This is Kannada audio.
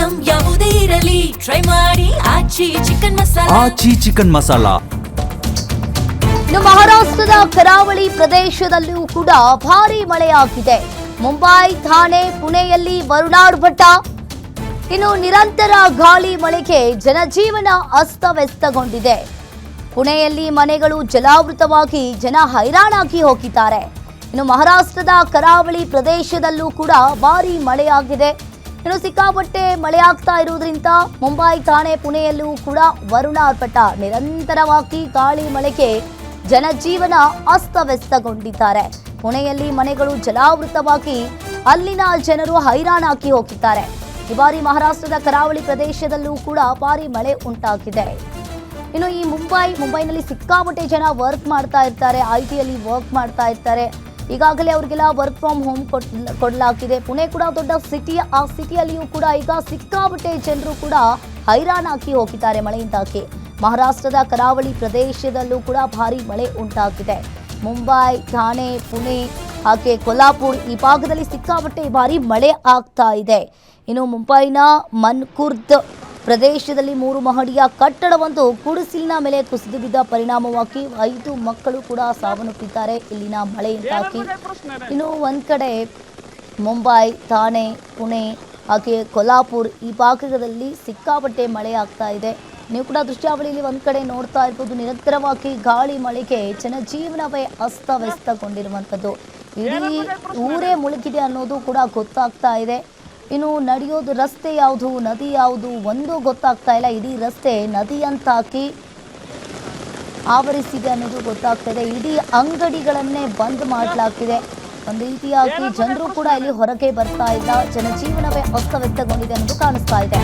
ಐಟಂ ಯಾವುದೇ ಇರಲಿ ಟ್ರೈ ಮಾಡಿ ಆಚಿ ಚಿಕನ್ ಮಸಾಲಾ. ಆಚಿ ಚಿಕನ್ ಮಸಾಲಾ. ಇನ್ನು ಮಹಾರಾಷ್ಟ್ರದ ಕರಾವಳಿ ಪ್ರದೇಶದಲ್ಲೂ ಕೂಡ ಭಾರೀ ಮಳೆಯಾಗಿದೆ. ಮುಂಬೈ, ಥಾಣೆ, ಪುಣೆಯಲ್ಲಿ ವರುಣಾರ್ಭಟ. ಇನ್ನು ನಿರಂತರ ಗಾಳಿ ಮಳೆಗೆ ಜನಜೀವನ ಅಸ್ತವ್ಯಸ್ತಗೊಂಡಿದೆ. ಪುಣೆಯಲ್ಲಿ ಮನೆಗಳು ಜಲಾವೃತವಾಗಿ ಜನ ಹೈರಾಣಾಗಿ ಹೋಗಿದ್ದಾರೆ. ಇನ್ನು ಮಹಾರಾಷ್ಟ್ರದ ಕರಾವಳಿ ಪ್ರದೇಶದಲ್ಲೂ ಕೂಡ ಭಾರೀ ಮಳೆಯಾಗಿದೆ. ಇನ್ನು ಸಿಕ್ಕಾಪಟ್ಟೆ ಮಳೆಯಾಗ್ತಾ ಇರುವುದರಿಂದ ಮುಂಬೈ, ಥಾಣೆ, ಪುಣೆಯಲ್ಲೂ ಕೂಡ ವರುಣಾರ್ಭಟ. ನಿರಂತರವಾಗಿ ಗಾಳಿ ಮಳೆಗೆ ಜನಜೀವನ ಅಸ್ತವ್ಯಸ್ತಗೊಂಡಿದ್ದಾರೆ. ಪುಣೆಯಲ್ಲಿ ಮನೆಗಳು ಜಲಾವೃತವಾಗಿ ಅಲ್ಲಿನ ಜನರು ಹೈರಾಣಾಗಿ ಹೋಗಿದ್ದಾರೆ. ಈ ಬಾರಿ ಮಹಾರಾಷ್ಟ್ರದ ಕರಾವಳಿ ಪ್ರದೇಶದಲ್ಲೂ ಕೂಡ ಭಾರಿ ಮಳೆ ಉಂಟಾಗಿದೆ. ಇನ್ನು ಈ ಮುಂಬೈನಲ್ಲಿ ಸಿಕ್ಕಾಪಟ್ಟೆ ಜನ ವರ್ಕ್ ಮಾಡ್ತಾ ಇರ್ತಾರೆ, IT-ಯಲ್ಲಿ ವರ್ಕ್ ಮಾಡ್ತಾ ಇರ್ತಾರೆ. ಈಗಾಗಲೇ ಅವರಿಗೆಲ್ಲ ವರ್ಕ್ ಫ್ರಮ್ ಹೋಮ್ ಕೊಡಲಾಗಿದೆ. ಪುಣೆ ಕೂಡ ದೊಡ್ಡ ಸಿಟಿ. ಆ ಸಿಟಿಯಲ್ಲಿಯೂ ಕೂಡ ಈಗ ಸಿಕ್ಕಾಪಟ್ಟೆ ಜನರು ಕೂಡ ಹೈರಾಣಾಗಿ ಹೋಗಿದ್ದಾರೆ ಮಳೆಯಿಂದಾಗಿ. ಮಹಾರಾಷ್ಟ್ರದ ಕರಾವಳಿ ಪ್ರದೇಶದಲ್ಲೂ ಕೂಡ ಭಾರಿ ಮಳೆ ಉಂಟಾಗಿದೆ. ಮುಂಬೈ, ಥಾಣೆ, ಪುಣೆ ಹಾಗೆ ಕೊಲ್ಹಾಪುರ್ ಈ ಭಾಗದಲ್ಲಿ ಸಿಕ್ಕಾಪಟ್ಟೆ ಭಾರಿ ಮಳೆ ಆಗ್ತಾ ಇದೆ. ಇನ್ನು ಮುಂಬೈನ ಮನ್ಕುರ್ದ್ ಪ್ರದೇಶದಲ್ಲಿ 3 ಮಹಡಿಯ ಕಟ್ಟಡವೊಂದು ಗುಡಿಸಿಲಿನ ಮೇಲೆ ಕುಸಿದು ಬಿದ್ದ ಪರಿಣಾಮವಾಗಿ 5 ಮಕ್ಕಳು ಕೂಡ ಸಾವನ್ನಪ್ಪಿದ್ದಾರೆ ಇಲ್ಲಿನ ಮಳೆಯಿಂದಾಗಿ. ಇನ್ನು ಒಂದು ಕಡೆ ಮುಂಬೈ, ಥಾಣೆ, ಪುಣೆ ಹಾಗೆ ಕೊಲ್ಹಾಪುರ್ ಈ ಭಾಗದಲ್ಲಿ ಸಿಕ್ಕಾಪಟ್ಟೆ ಮಳೆ ಆಗ್ತಾ ಇದೆ. ನೀವು ಕೂಡ ದೃಶ್ಯಾವಳಿಯಲ್ಲಿ ಒಂದು ಕಡೆ ನೋಡ್ತಾ ಇರ್ಬೋದು, ನಿರಂತರವಾಗಿ ಗಾಳಿ ಮಳೆಗೆ ಜನಜೀವನವೇ ಅಸ್ತವ್ಯಸ್ತಗೊಂಡಿರುವಂಥದ್ದು. ಇಡೀ ಊರೇ ಮುಳುಗಿದೆ ಅನ್ನೋದು ಕೂಡ ಗೊತ್ತಾಗ್ತಾ ಇದೆ. ಇನ್ನು ನಡೆಯೋದು ರಸ್ತೆ ಯಾವುದು, ನದಿ ಯಾವುದು ಒಂದು ಗೊತ್ತಾಗ್ತಾ ಇಲ್ಲ. ಇಡೀ ರಸ್ತೆ ನದಿಯಂತಾಗಿ ಆವರಿಸಿದೆ ಅನ್ನೋದು ಗೊತ್ತಾಗ್ತಾ ಇದೆ. ಇಡೀ ಅಂಗಡಿಗಳನ್ನೇ ಬಂದ್ ಮಾಡಲಾಗಿದೆ. ಒಂದು ರೀತಿಯಾಗಿ ಜನರು ಕೂಡ ಇಲ್ಲಿ ಹೊರಗೆ ಬರ್ತಾ ಇಲ್ಲ. ಜನಜೀವನವೇ ಅಸ್ತವ್ಯಸ್ತಗೊಂಡಿದೆ ಅನ್ನೋದು ಕಾಣಿಸ್ತಾ ಇದೆ.